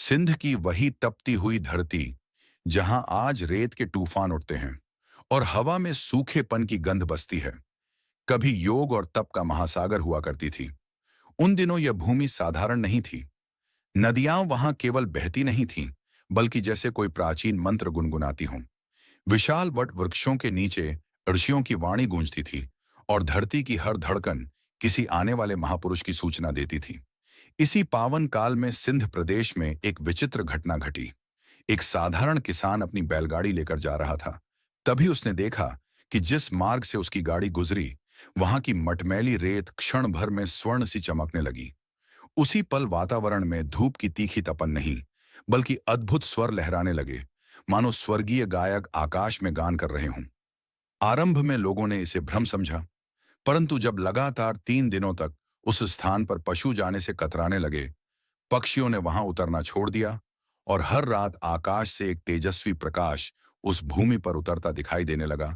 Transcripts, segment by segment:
सिंध की वही तपती हुई धरती जहां आज रेत के तूफान उठते हैं और हवा में सूखेपन की गंध बसती है, कभी योग और तप का महासागर हुआ करती थी। उन दिनों यह भूमि साधारण नहीं थी। नदियां वहां केवल बहती नहीं थीं, बल्कि जैसे कोई प्राचीन मंत्र गुनगुनाती हों। विशाल वट वृक्षों के नीचे ऋषियों की वाणी गूंजती थी और धरती की हर धड़कन किसी आने वाले महापुरुष की सूचना देती थी। इसी पावन काल में सिंध प्रदेश में एक विचित्र घटना घटी। एक साधारण किसान अपनी बैलगाड़ी लेकर जा रहा था। तभी उसने देखा कि जिस मार्ग से उसकी गाड़ी गुजरी, वहां की मटमैली रेत क्षण भर में स्वर्ण सी चमकने लगी। उसी पल वातावरण में धूप की तीखी तपन नहीं, बल्कि अद्भुत स्वर लहराने लगे, मानो स्वर्गीय गायक आकाश में गान कर रहे हों। आरंभ में लोगों ने इसे भ्रम समझा, परंतु जब लगातार 3 दिनों तक उस स्थान पर पशु जाने से कतराने लगे, पक्षियों ने वहां उतरना छोड़ दिया और हर रात आकाश से एक तेजस्वी प्रकाश उस भूमि पर उतरता दिखाई देने लगा,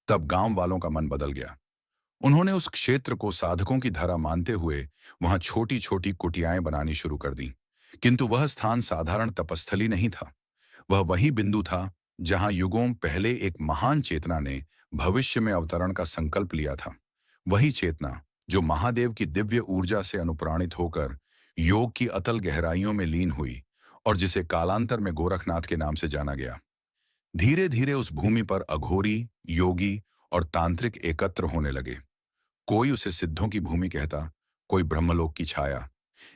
तब गांव वालों का मन बदल गया। उन्होंने उस क्षेत्र को साधकों की धरा मानते हुए वहां छोटी छोटी कुटियाएं बनानी शुरू कर दी। किंतु वह स्थान साधारण तपस्थली नहीं था। वह वही बिंदु था जहां युगों पहले एक महान चेतना ने भविष्य में अवतरण का संकल्प लिया था। वही चेतना जो महादेव की दिव्य ऊर्जा से अनुप्राणित होकर योग की अतल गहराइयों में लीन हुई और जिसे कालांतर में गोरखनाथ के नाम से जाना गया। धीरे धीरे उस भूमि पर अघोरी, योगी और तांत्रिक एकत्र होने लगे। कोई उसे सिद्धों की भूमि कहता, कोई ब्रह्मलोक की छाया,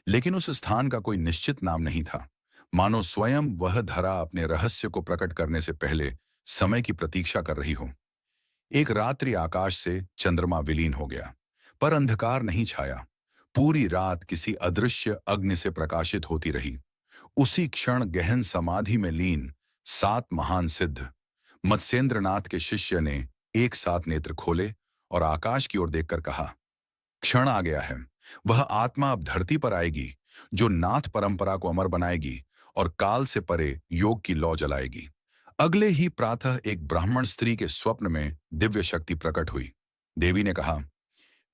लेकिन उस स्थान का कोई निश्चित नाम नहीं था। मानो स्वयं वह धरा अपने रहस्य को प्रकट करने से पहले समय की प्रतीक्षा कर रही हो। एक रात्रि आकाश से चंद्रमा विलीन हो गया, पर अंधकार नहीं छाया। पूरी रात किसी अदृश्य अग्नि से प्रकाशित होती रही। उसी क्षण गहन समाधि में लीन 7 महान सिद्ध मत्स्येंद्रनाथ के शिष्य ने एक साथ नेत्र खोले और आकाश की ओर देखकर कहा, क्षण आ गया है। वह आत्मा अब धरती पर आएगी जो नाथ परंपरा को अमर बनाएगी और काल से परे योग की लौ जलाएगी। अगले ही प्रातः एक ब्राह्मण स्त्री के स्वप्न में दिव्य शक्ति प्रकट हुई। देवी ने कहा,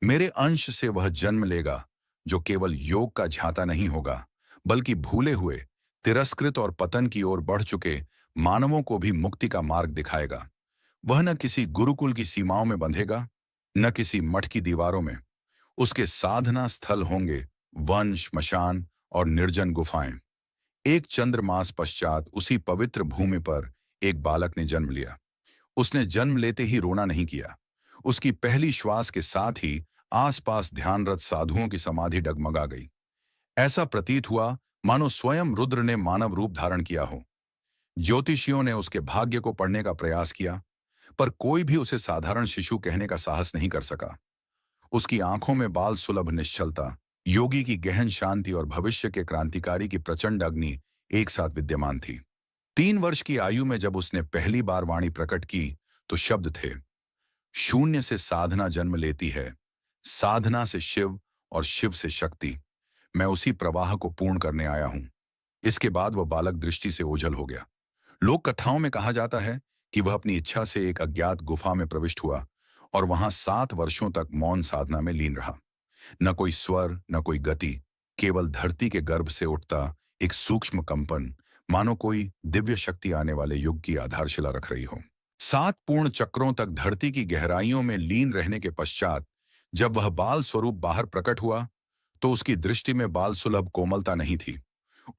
मेरे अंश से वह जन्म लेगा जो केवल योग का झांता नहीं होगा, बल्कि भूले हुए, तिरस्कृत और पतन की ओर बढ़ चुके मानवों को भी मुक्ति का मार्ग दिखाएगा। वह न किसी गुरुकुल की सीमाओं में बंधेगा, न किसी मठ की दीवारों में। उसके साधना स्थल होंगे वन, श्मशान और निर्जन गुफाएं। एक चंद्रमास पश्चात उसी पवित्र भूमि पर एक बालक ने जन्म लिया। उसने जन्म लेते ही रोना नहीं किया। उसकी पहली श्वास के साथ ही आसपास ध्यानरत साधुओं की समाधि डगमगा गई। ऐसा प्रतीत हुआ मानो स्वयं रुद्र ने मानव रूप धारण किया हो। ज्योतिषियों ने उसके भाग्य को पढ़ने का प्रयास किया, पर कोई भी उसे साधारण शिशु कहने का साहस नहीं कर सका। उसकी आंखों में बाल सुलभ निश्चलता, योगी की गहन शांति और भविष्य के क्रांतिकारी की प्रचंड अग्नि एक साथ विद्यमान थी। 3 वर्ष की आयु में जब उसने पहली बार वाणी प्रकट की, तो शब्द थे, शून्य से साधना जन्म लेती है, साधना से शिव और शिव से शक्ति। मैं उसी प्रवाह को पूर्ण करने आया हूं। इसके बाद वह बालक दृष्टि से ओझल हो गया। लोक कथाओं में कहा जाता है कि वह अपनी इच्छा से एक अज्ञात गुफा में प्रविष्ट हुआ और वहां 7 वर्षों तक मौन साधना में लीन रहा। न कोई स्वर, न कोई गति, केवल धरती के गर्भ से उठता एक सूक्ष्म कंपन, मानो कोई दिव्य शक्ति आने वाले युग की आधारशिला रख रही हो। 7 पूर्ण चक्रों तक धरती की गहराइयों में लीन रहने के पश्चात जब वह बाल स्वरूप बाहर प्रकट हुआ, तो उसकी दृष्टि में बाल सुलभ कोमलता नहीं थी।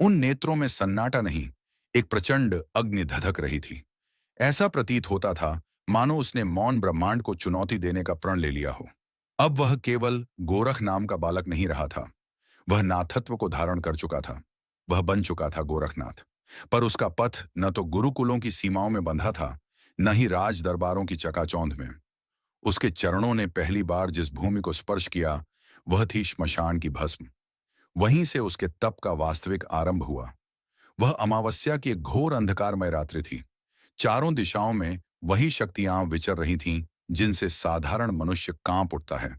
उन नेत्रों में सन्नाटा नहीं, एक प्रचंड अग्नि धधक रही थी। ऐसा प्रतीत होता था मानो उसने मौन ब्रह्मांड को चुनौती देने का प्रण ले लिया हो। अब वह केवल गोरख नाम का बालक नहीं रहा था, वह नाथत्व को धारण कर चुका था। वह बन चुका था गोरखनाथ। पर उसका पथ न तो गुरुकुलों की सीमाओं में बंधा था, न ही राज दरबारों की चकाचौंध में। उसके चरणों ने पहली बार जिस भूमि को स्पर्श किया, वह थी श्मशान की भस्म। वहीं से उसके तप का वास्तविक आरंभ हुआ। वह अमावस्या की एक घोर अंधकारमय रात्रि थी। चारों दिशाओं में वही शक्तियां विचर रही थीं जिनसे साधारण मनुष्य कांप उठता है,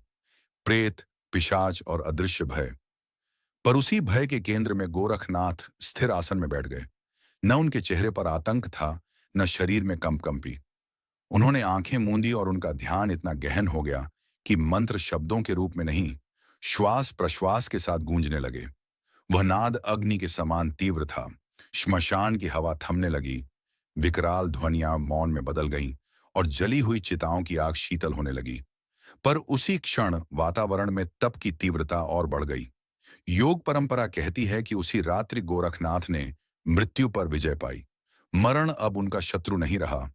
प्रेत, पिशाच और अदृश्य भय। पर उसी भय के केंद्र में गोरखनाथ स्थिर आसन में बैठ गए। न उनके चेहरे पर आतंक था, न शरीर में कंपकंपी। उन्होंने आंखें मूंदी और उनका ध्यान इतना गहन हो गया कि मंत्र शब्दों के रूप में नहीं, श्वास प्रश्वास के साथ गूंजने लगे। वह नाद अग्नि के समान तीव्र था, श्मशान की हवा थमने लगी, विकराल ध्वनियां मौन में बदल गईं और जली हुई चिताओं की आग शीतल होने लगी। पर उसी क्षण वातावरण में तप की तीव्रता और बढ़ गई। योग परंपरा कहती है कि उसी रात्रि गोरखनाथ ने मृत्यु पर विजय पाई। मरण अब उनका शत्रु नहीं रहा,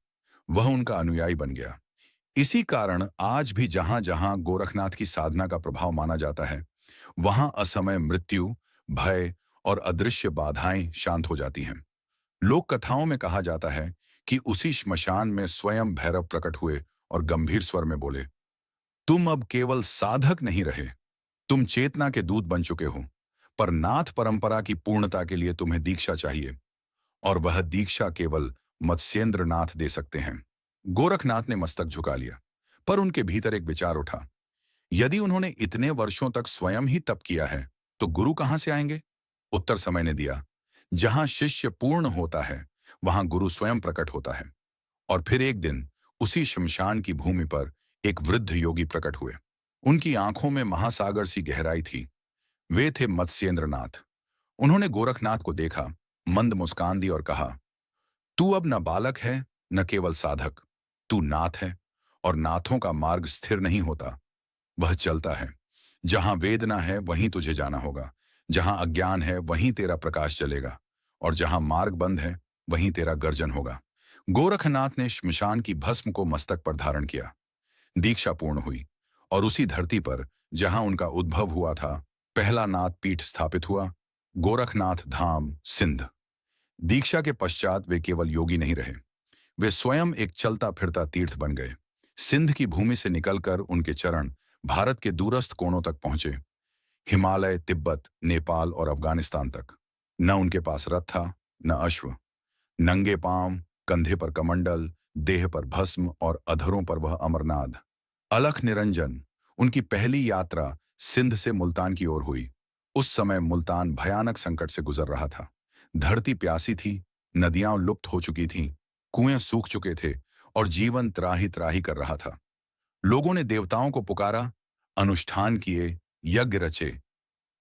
वह उनका अनुयायी बन गया। इसी कारण आज भी जहां जहां गोरखनाथ की साधना का प्रभाव माना जाता है, वहां असमय मृत्यु, भय और अदृश्य बाधाएं शांत हो जाती हैं। लोक कथाओं में कहा जाता है कि उसी श्मशान में स्वयं भैरव प्रकट हुए और गंभीर स्वर में बोले, तुम अब केवल साधक नहीं रहे, तुम चेतना के दूत बन चुके हो। पर नाथ परंपरा की पूर्णता के लिए तुम्हें दीक्षा चाहिए, और वह दीक्षा केवल मत्स्येंद्र नाथ दे सकते हैं। गोरखनाथ ने मस्तक झुका लिया, पर उनके भीतर एक विचार उठा। यदि उन्होंने इतने वर्षों तक स्वयं ही तप किया है, तो गुरु कहां से आएंगे? उत्तर समय ने दिया, जहां शिष्य पूर्ण होता है, वहां गुरु स्वयं प्रकट होता है। और फिर एक दिन उसी शमशान की भूमि पर एक वृद्ध योगी प्रकट हुए। उनकी आंखों में महासागर सी गहराई थी। वे थे मत्स्येंद्र नाथ। उन्होंने गोरखनाथ को देखा, मंद मुस्कान दी और कहा, तू अब न बालक है, न केवल साधक, तू नाथ है। और नाथों का मार्ग स्थिर नहीं होता, वह चलता है। जहां वेदना है वहीं तुझे जाना होगा, जहां अज्ञान है वहीं तेरा प्रकाश जलेगा, और जहां मार्ग बंद है वहीं तेरा गर्जन होगा। गोरखनाथ ने श्मशान की भस्म को मस्तक पर धारण किया। दीक्षा पूर्ण हुई, और उसी धरती पर जहां उनका उद्भव हुआ था, पहला नाथ पीठ स्थापित हुआ, गोरखनाथ धाम, सिंध। दीक्षा के पश्चात वे केवल योगी नहीं रहे, वे स्वयं एक चलता फिरता तीर्थ बन गए। सिंध की भूमि से निकलकर उनके चरण भारत के दूरस्थ कोनों तक पहुंचे, हिमालय, तिब्बत, नेपाल और अफगानिस्तान तक। न उनके पास रथ था, न अश्व। नंगे पांव, कंधे पर कमंडल, देह पर भस्म और अधरों पर वह अमरनाद। अलख निरंजन। उनकी पहली यात्रा सिंध से मुल्तान की ओर हुई। उस समय मुल्तान भयानक संकट से गुजर रहा था। धरती प्यासी थी, नदियां लुप्त हो चुकी थीं, कुएं सूख चुके थे और जीवन त्राही त्राही कर रहा था। लोगों ने देवताओं को पुकारा, अनुष्ठान किए, यज्ञ रचे,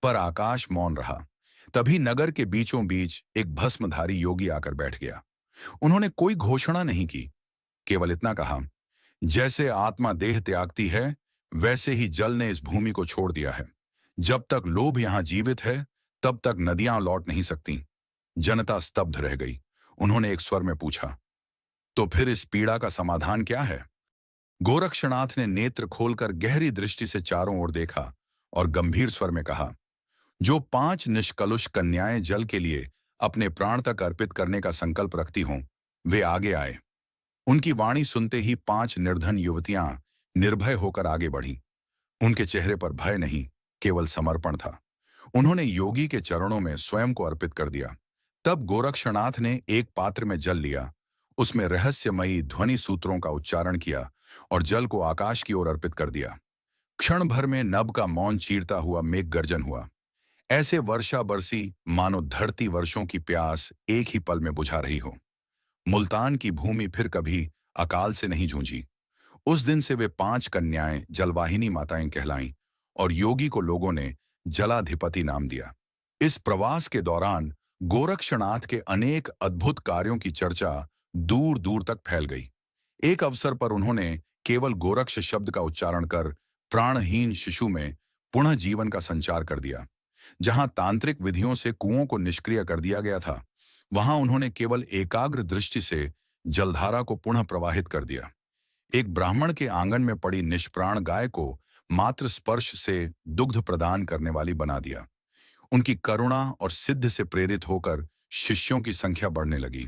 पर आकाश मौन रहा। तभी नगर के बीचों बीच एक भस्मधारी योगी आकर बैठ गया। उन्होंने कोई घोषणा नहीं की, केवल इतना कहा, जैसे आत्मा देह त्यागती है, वैसे ही जल ने इस भूमि को छोड़ दिया है। जब तक लोभ यहां जीवित है, तब तक नदियां लौट नहीं सकती। जनता स्तब्ध रह गई। उन्होंने एक स्वर में पूछा, तो फिर इस पीड़ा का समाधान क्या है? गोरक्षनाथ ने नेत्र खोलकर गहरी दृष्टि से चारों ओर देखा और गंभीर स्वर में कहा, जो 5 निष्कलुष कन्याएं जल के लिए अपने प्राण तक अर्पित करने का संकल्प रखती हों, वे आगे आए। उनकी वाणी सुनते ही 5 निर्धन युवतियां निर्भय होकर आगे बढ़ीं। उनके चेहरे पर भय नहीं, केवल समर्पण था। उन्होंने योगी के चरणों में स्वयं को अर्पित कर दिया। तब गोरक्षनाथ ने एक पात्र में जल लिया, उसमें रहस्यमयी ध्वनि सूत्रों का उच्चारण किया और जल को आकाश की ओर अर्पित कर दिया। क्षण भर में नभ का मौन चीरता हुआ मेघ गर्जन हुआ। ऐसे वर्षा बरसी मानो धरती वर्षों की प्यास एक ही पल में बुझा रही हो। मुल्तान की भूमि फिर कभी अकाल से नहीं जूझी। उस दिन से वे 5 कन्याएं जलवाहिनी माताएं कहलाईं और योगी को लोगों ने जलाधिपति नाम दिया। इस प्रवास के दौरान गोरक्षनाथ के अनेक अद्भुत कार्यों की चर्चा दूर दूर तक फैल गई। एक अवसर पर उन्होंने केवल गोरक्ष शब्द का उच्चारण कर प्राणहीन शिशु में पुनः जीवन का संचार कर दिया। जहां तांत्रिक विधियों से कुओं को निष्क्रिय कर दिया गया था, वहां उन्होंने केवल एकाग्र दृष्टि से जलधारा को पुनः प्रवाहित कर दिया। एक ब्राह्मण के आंगन में पड़ी निष्प्राण गाय को मात्र स्पर्श से दुग्ध प्रदान करने वाली बना दिया। उनकी करुणा और सिद्ध से प्रेरित होकर शिष्यों की संख्या बढ़ने लगी।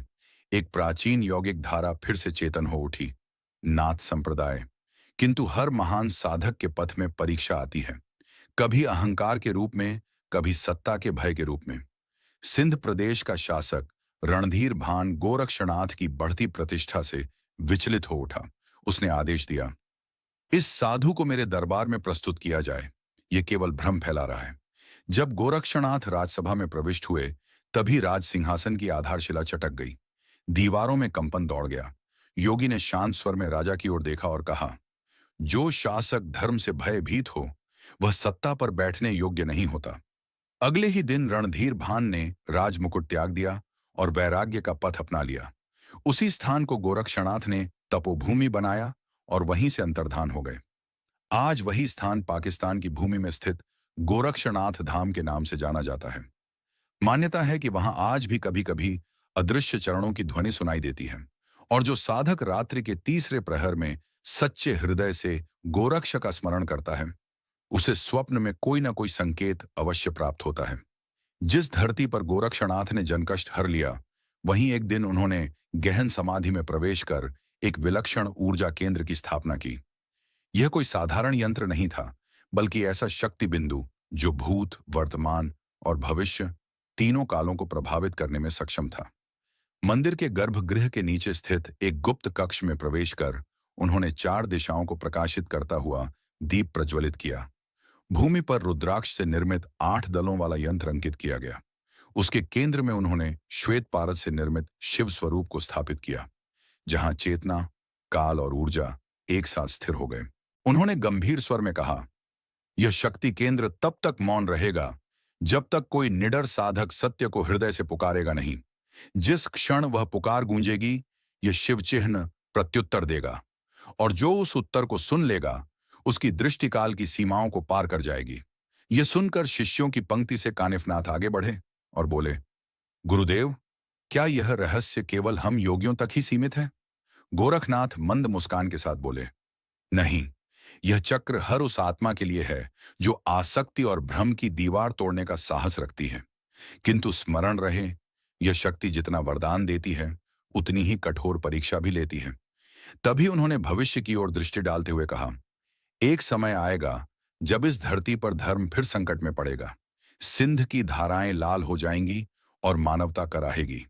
एक प्राचीन यौगिक धारा फिर से चेतन हो उठी, नाथ संप्रदाय। किंतु हर महान साधक के पथ में परीक्षा आती है, कभी अहंकार के रूप में, कभी सत्ता के भय के रूप में। सिंध प्रदेश का शासक रणधीर भान गोरक्षनाथ की बढ़ती प्रतिष्ठा से विचलित हो उठा। उसने आदेश दिया, इस साधु को मेरे दरबार में प्रस्तुत किया जाए, ये केवल भ्रम फैला रहा है। जब गोरक्षनाथ राजसभा में प्रविष्ट हुए, तभी राज सिंहासन की आधारशिला चटक गई। दीवारों में कंपन दौड़ गया। योगी ने शांत स्वर में राजा की ओर देखा और कहा, जो शासक धर्म से भयभीत हो, वह सत्ता पर बैठने योग्य नहीं होता। अगले ही दिन रणधीर भान ने राजमुकुट त्याग दिया और वैराग्य का पथ अपना लिया। उसी स्थान को गोरक्षनाथ ने तपोभूमि बनाया और वहीं से अंतर्धान हो गए। आज वही स्थान पाकिस्तान की भूमि में स्थित गोरक्षनाथ धाम के नाम से जाना जाता है। मान्यता है कि वहां आज भी कभी कभी अदृश्य चरणों की ध्वनि सुनाई देती है, और जो साधक रात्रि के तीसरे प्रहर में सच्चे हृदय से गोरक्ष का स्मरण करता है, उसे स्वप्न में कोई ना कोई संकेत अवश्य प्राप्त होता है। जिस धरती पर गोरक्षनाथ ने जनकष्ट हर लिया, वहीं एक दिन उन्होंने गहन समाधि में प्रवेश कर एक विलक्षण ऊर्जा केंद्र की स्थापना की। यह कोई साधारण यंत्र नहीं था, बल्कि ऐसा शक्ति बिंदु जो भूत, वर्तमान और भविष्य तीनों कालों को प्रभावित करने में सक्षम था। मंदिर के गर्भगृह के नीचे स्थित एक गुप्त कक्ष में प्रवेश कर उन्होंने चार दिशाओं को प्रकाशित करता हुआ दीप प्रज्वलित किया। भूमि पर रुद्राक्ष से निर्मित 8 दलों वाला यंत्र अंकित किया गया। उसके केंद्र में उन्होंने श्वेत पारद से निर्मित शिव स्वरूप को स्थापित किया, जहां चेतना, काल और ऊर्जा एक साथ स्थिर हो गए। उन्होंने गंभीर स्वर में कहा, यह शक्ति केंद्र तब तक मौन रहेगा जब तक कोई निडर साधक सत्य को हृदय से पुकारेगा नहीं। जिस क्षण वह पुकार गूंजेगी, यह शिव चिन्ह प्रत्युत्तर देगा, और जो उस उत्तर को सुन लेगा, उसकी दृष्टिकाल की सीमाओं को पार कर जाएगी। यह सुनकर शिष्यों की पंक्ति से कानिफनाथ आगे बढ़े और बोले, गुरुदेव, क्या यह रहस्य केवल हम योगियों तक ही सीमित है? गोरखनाथ मंद मुस्कान के साथ बोले, नहीं, यह चक्र हर उस आत्मा के लिए है जो आसक्ति और भ्रम की दीवार तोड़ने का साहस रखती है। किंतु स्मरण रहे, यह शक्ति जितना वरदान देती है, उतनी ही कठोर परीक्षा भी लेती है। तभी उन्होंने भविष्य की ओर दृष्टि डालते हुए कहा, एक समय आएगा जब इस धरती पर धर्म फिर संकट में पड़ेगा। सिंध की धाराएं लाल हो जाएंगी और मानवता कराहेगी।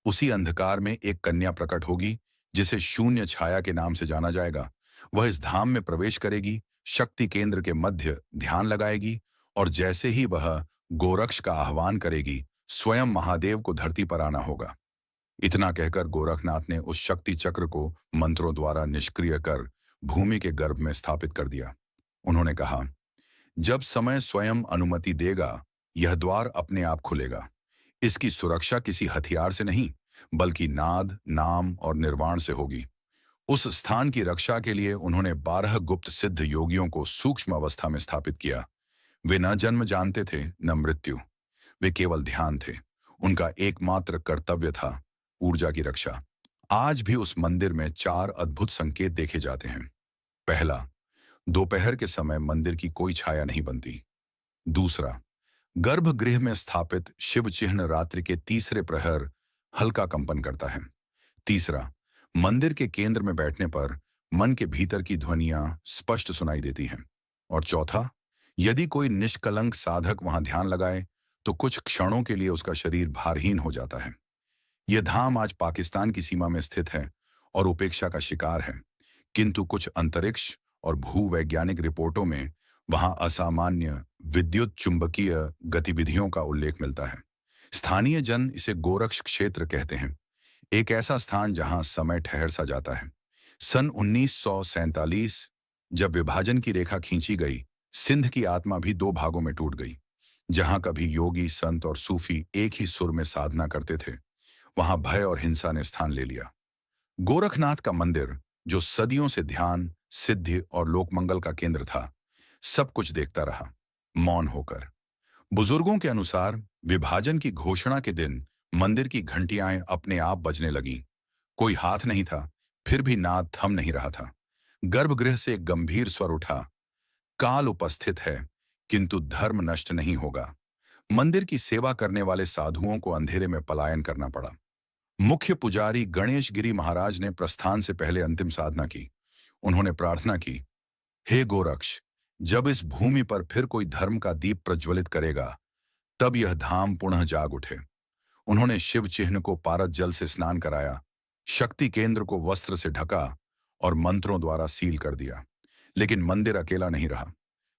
उसी अंधकार में एक कन्या प्रकट होगी, जिसे शून्य छाया के नाम से जाना जाएगा। वह इस धाम में प्रवेश करेगी, शक्ति केंद्र के मध्य ध्यान लगाएगी, और जैसे ही वह गोरक्ष का आह्वान करेगी, स्वयं महादेव को धरती पर आना होगा। इतना कहकर गोरखनाथ ने उस शक्ति चक्र को मंत्रों द्वारा निष्क्रिय कर भूमि के गर्भ में स्थापित कर दिया। उन्होंने कहा, जब समय स्वयं अनुमति देगा, यह द्वार अपने आप खुलेगा। इसकी सुरक्षा किसी हथियार से नहीं, बल्कि नाद, नाम और निर्वाण से होगी। उस स्थान की रक्षा के लिए उन्होंने 12 गुप्त सिद्ध योगियों को सूक्ष्म अवस्था में स्थापित किया। वे न जन्म जानते थे, न मृत्यु। वे केवल ध्यान थे। उनका एकमात्र कर्तव्य था ऊर्जा की रक्षा। आज भी उस मंदिर में 4 अद्भुत संकेत देखे जाते हैं। पहला, दोपहर के समय मंदिर की कोई छाया नहीं बनती। दूसरा, गर्भगृह में स्थापित शिव चिन्ह रात्रि के तीसरे प्रहर हल्का कंपन करता है। तीसरा, मंदिर के केंद्र में बैठने पर मन के भीतर की ध्वनियां स्पष्ट सुनाई देती हैं। और चौथा, यदि कोई निष्कलंक साधक वहां ध्यान लगाए तो कुछ क्षणों के लिए उसका शरीर भारहीन हो जाता है। यह धाम आज पाकिस्तान की सीमा में स्थित है और उपेक्षा का शिकार है, किंतु कुछ अंतरिक्ष और भूवैज्ञानिक रिपोर्टों में वहां असामान्य विद्युत चुंबकीय गतिविधियों का उल्लेख मिलता है। स्थानीय जन इसे गोरक्ष क्षेत्र कहते हैं, एक ऐसा स्थान जहां समय ठहर सा जाता है। सन 1947 जब विभाजन की रेखा खींची गई, सिंध की आत्मा भी 2 भागों में टूट गई। जहां कभी योगी, संत और सूफी एक ही सुर में साधना करते थे, वहां भय और हिंसा ने स्थान ले लिया। गोरखनाथ का मंदिर, जो सदियों से ध्यान, सिद्धि और लोकमंगल का केंद्र था, सब कुछ देखता रहा, मौन होकर। बुजुर्गों के अनुसार विभाजन की घोषणा के दिन मंदिर की घंटियां अपने आप बजने लगीं। कोई हाथ नहीं था, फिर भी नाद थम नहीं रहा था। गर्भगृह से एक गंभीर स्वर उठा, काल उपस्थित है, किंतु धर्म नष्ट नहीं होगा। मंदिर की सेवा करने वाले साधुओं को अंधेरे में पलायन करना पड़ा। मुख्य पुजारी गणेश गिरी महाराज ने प्रस्थान से पहले अंतिम साधना की। उन्होंने प्रार्थना की, हे गोरक्ष, जब इस भूमि पर फिर कोई धर्म का दीप प्रज्वलित करेगा, तब यह धाम पुनः जाग उठे। उन्होंने शिव चिन्ह को पारद जल से स्नान कराया, शक्ति केंद्र को वस्त्र से ढका और मंत्रों द्वारा सील कर दिया। लेकिन मंदिर अकेला नहीं रहा।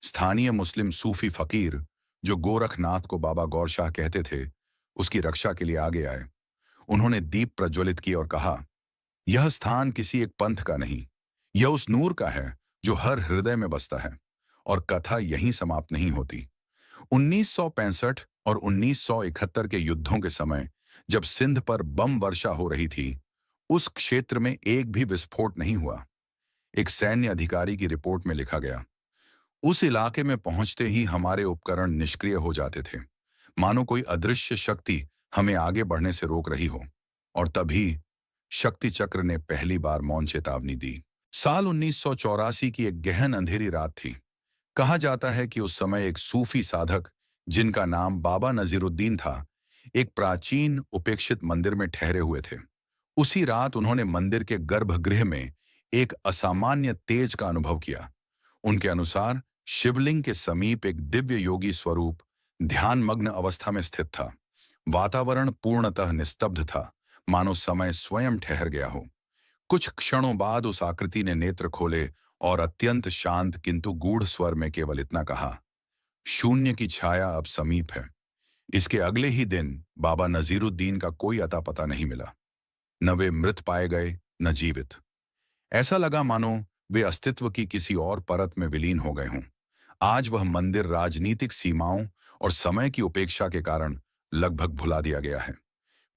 स्थानीय मुस्लिम सूफी फकीर, जो गोरखनाथ को बाबा गौर शाह कहते थे, उसकी रक्षा के लिए आगे आए। उन्होंने दीप प्रज्वलित किए और कहा, यह स्थान किसी एक पंथ का नहीं, यह उस नूर का है जो हर हृदय में बसता है। और कथा यहीं समाप्त नहीं होती। 1965 और 1971 के युद्धों के समय जब सिंध पर बम वर्षा हो रही थी, उस क्षेत्र में एक भी विस्फोट नहीं हुआ। एक सैन्य अधिकारी की रिपोर्ट में लिखा गया, उस इलाके में पहुंचते ही हमारे उपकरण निष्क्रिय हो जाते थे, मानो कोई अदृश्य शक्ति हमें आगे बढ़ने से रोक रही हो। और तभी शक्ति चक्र ने पहली बार मौन चेतावनी दी। साल 1984 की एक गहन अंधेरी रात थी। कहा जाता है कि उस समय एक सूफी साधक, जिनका नाम बाबा नजीरुद्दीन था, एक प्राचीन उपेक्षित मंदिर में ठहरे हुए थे। उसी रात उन्होंने मंदिर के गर्भगृह में एक असामान्य तेज का अनुभव किया। उनके अनुसार शिवलिंग के समीप एक दिव्य योगी स्वरूप ध्यानमग्न अवस्था में स्थित था। वातावरण पूर्णतः निस्तब्ध था, मानो समय स्वयं ठहर गया हो। कुछ क्षणों बाद उस आकृति ने नेत्र खोले और अत्यंत शांत किंतु गूढ़ स्वर में केवल इतना कहा, शून्य की छाया अब समीप है। इसके अगले ही दिन बाबा नजीरुद्दीन का कोई अता पता नहीं मिला। न वे मृत पाए गए, न जीवित। ऐसा लगा मानो वे अस्तित्व की किसी और परत में विलीन हो गए हों। आज वह मंदिर राजनीतिक सीमाओं और समय की उपेक्षा के कारण लगभग भुला दिया गया है।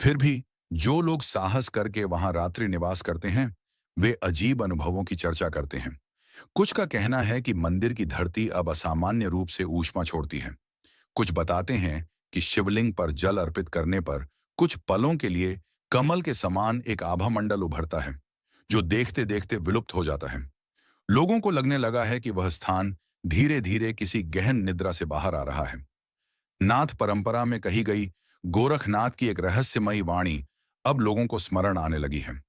फिर भी जो लोग साहस करके वहां रात्रि निवास करते हैं, वे अजीब अनुभवों की चर्चा करते हैं। कुछ का कहना है कि मंदिर की धरती अब असामान्य रूप से ऊष्मा छोड़ती है। कुछ बताते हैं कि शिवलिंग पर जल अर्पित करने पर कुछ पलों के लिए कमल के समान एक आभा मंडल उभरता है, जो देखते देखते विलुप्त हो जाता है। लोगों को लगने लगा है कि वह स्थान धीरे धीरे किसी गहन निद्रा से बाहर आ रहा है। नाथ परंपरा में कही गई गोरखनाथ की एक रहस्यमयी वाणी अब लोगों को स्मरण आने लगी है।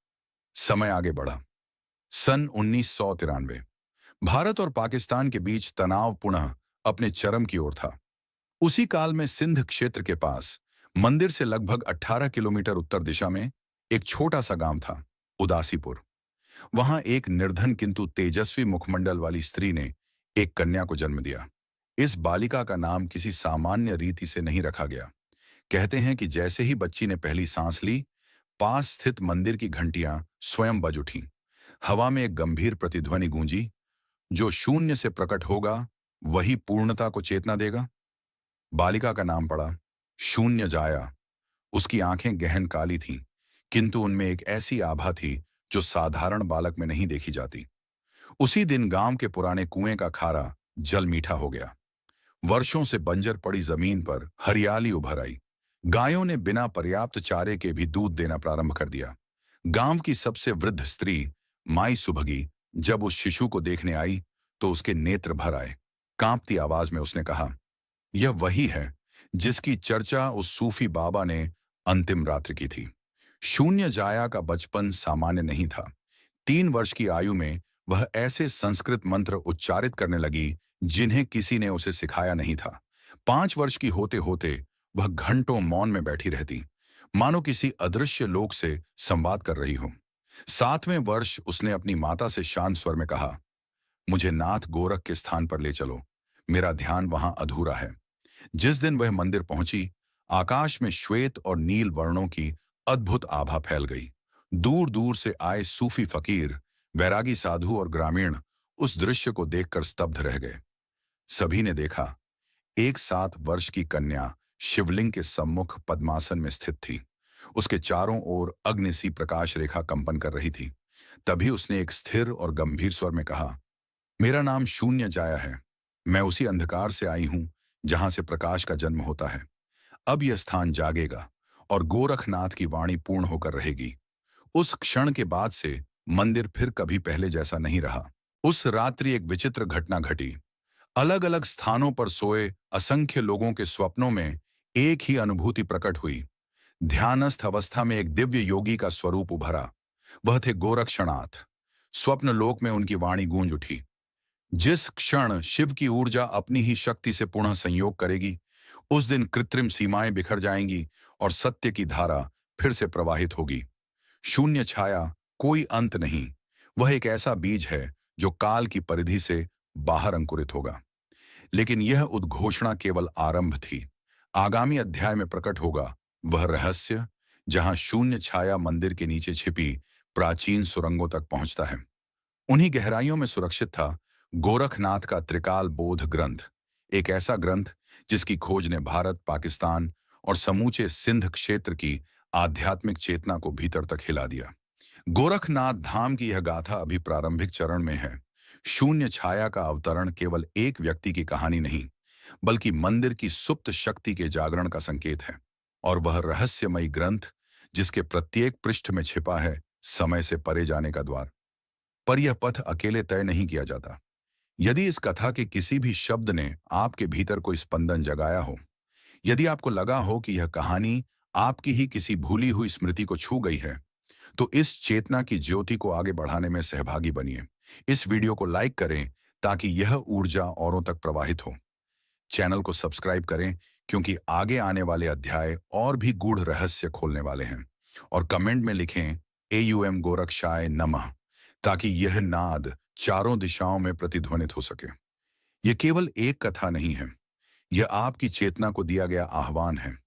समय आगे बढ़ा। सन 1993। भारत और पाकिस्तान के बीच तनाव पुनः अपने चरम की ओर था। उसी काल में सिंध क्षेत्र के पास मंदिर से लगभग 18 किलोमीटर उत्तर दिशा में एक छोटा सा गांव था, उदासीपुर। वहां एक निर्धन किंतु तेजस्वी मुखमंडल वाली स्त्री ने एक कन्या को जन्म दिया। इस बालिका का नाम किसी सामान्य रीति से नहीं रखा गया। कहते हैं कि जैसे ही बच्ची ने पहली सांस ली, पास स्थित मंदिर की घंटियां स्वयं बज उठीं। हवा में एक गंभीर प्रतिध्वनि गूंजी, जो शून्य से प्रकट होगा वही पूर्णता को चेतना देगा। बालिका का नाम पड़ा शून्य जाया। उसकी आंखें गहन काली थीं, किंतु उनमें एक ऐसी आभा थी जो साधारण बालक में नहीं देखी जाती। उसी दिन गांव के पुराने कुएं का खारा जल मीठा हो गया। वर्षों से बंजर पड़ी जमीन पर हरियाली उभर आई। गायों ने बिना पर्याप्त चारे के भी दूध देना प्रारंभ कर दिया। गांव की सबसे वृद्ध स्त्री माई सुभगी जब उस शिशु को देखने आई तो उसके नेत्र भर आए। कांपती आवाज में उसने कहा, यह वही है जिसकी चर्चा उस सूफी बाबा ने अंतिम रात्रि की थी। शून्य जाया का बचपन सामान्य नहीं था। 3 वर्ष की आयु में वह ऐसे संस्कृत मंत्र उच्चारित करने लगी जिन्हें किसी ने उसे सिखाया नहीं था। 5 वर्ष की होते होते वह घंटों मौन में बैठी रहती, मानो किसी अदृश्य लोक से संवाद कर रही हो। 7वें वर्ष उसने अपनी माता से शांत स्वर में कहा, मुझे नाथ गोरख के स्थान पर ले चलो, मेरा ध्यान वहां अधूरा है। जिस दिन वह मंदिर पहुंची, आकाश में श्वेत और नील वर्णों की अद्भुत आभा फैल गई। दूर दूर से आए सूफी फकीर, वैरागी साधु और ग्रामीण उस दृश्य को देखकर स्तब्ध रह गए। सभी ने देखा, एक 7 वर्ष की कन्या शिवलिंग के सम्मुख पद्मासन में स्थित थी। उसके चारों ओर अग्नि सी प्रकाश रेखा कंपन कर रही थी। तभी उसने एक स्थिर और गंभीर स्वर में कहा, मेरा नाम शून्य जाया है। मैं उसी अंधकार से आई हूं जहां से प्रकाश का जन्म होता है। अब यह स्थान जागेगा और गोरखनाथ की वाणी पूर्ण होकर रहेगी। उस क्षण के बाद से मंदिर फिर कभी पहले जैसा नहीं रहा। उस रात्रि एक विचित्र घटना घटी। अलग अलग स्थानों पर सोए असंख्य लोगों के स्वप्नों में एक ही अनुभूति प्रकट हुई। ध्यानस्थ अवस्था में एक दिव्य योगी का स्वरूप उभरा। वह थे गोरक्षनाथ। स्वप्न लोक में उनकी वाणी गूंज उठी, जिस क्षण शिव की ऊर्जा अपनी ही शक्ति से पुनः संयोग करेगी, उस दिन कृत्रिम सीमाएं बिखर जाएंगी और सत्य की धारा फिर से प्रवाहित होगी। शून्य छाया कोई अंत नहीं, वह एक ऐसा बीज है जो काल की परिधि से बाहर अंकुरित होगा। लेकिन यह उद्घोषणा केवल आरंभ थी। आगामी अध्याय में प्रकट होगा वह रहस्य जहां शून्य छाया मंदिर के नीचे छिपी प्राचीन सुरंगों तक पहुंचता है। उन्हीं गहराइयों में सुरक्षित था गोरखनाथ का त्रिकाल बोध ग्रंथ, एक ऐसा ग्रंथ जिसकी खोज ने भारत, पाकिस्तान और समूचे सिंध क्षेत्र की आध्यात्मिक चेतना को भीतर तक हिला दिया। गोरखनाथ धाम की यह गाथा अभी प्रारंभिक चरण में है। शून्य छाया का अवतरण केवल एक व्यक्ति की कहानी नहीं, बल्कि मंदिर की सुप्त शक्ति के जागरण का संकेत है। और वह रहस्यमयी ग्रंथ, जिसके प्रत्येक पृष्ठ में छिपा है समय से परे जाने का द्वार। पर यह पथ अकेले तय नहीं किया जाता। यदि इस कथा के किसी भी शब्द ने आपके भीतर कोई स्पंदन जगाया हो, यदि आपको लगा हो कि यह कहानी आपकी ही किसी भूली हुई स्मृति को छू गई है, तो इस चेतना की ज्योति को आगे बढ़ाने में सहभागी बनिए। इस वीडियो को लाइक करें ताकि यह ऊर्जा औरों तक प्रवाहित हो। चैनल को सब्सक्राइब करें, क्योंकि आगे आने वाले अध्याय और भी गूढ़ रहस्य खोलने वाले हैं। और कमेंट में लिखें AUM गोरक्षाय नमः, ताकि यह नाद चारों दिशाओं में प्रतिध्वनित हो सके। यह केवल एक कथा नहीं है, यह आपकी चेतना को दिया गया आह्वान है।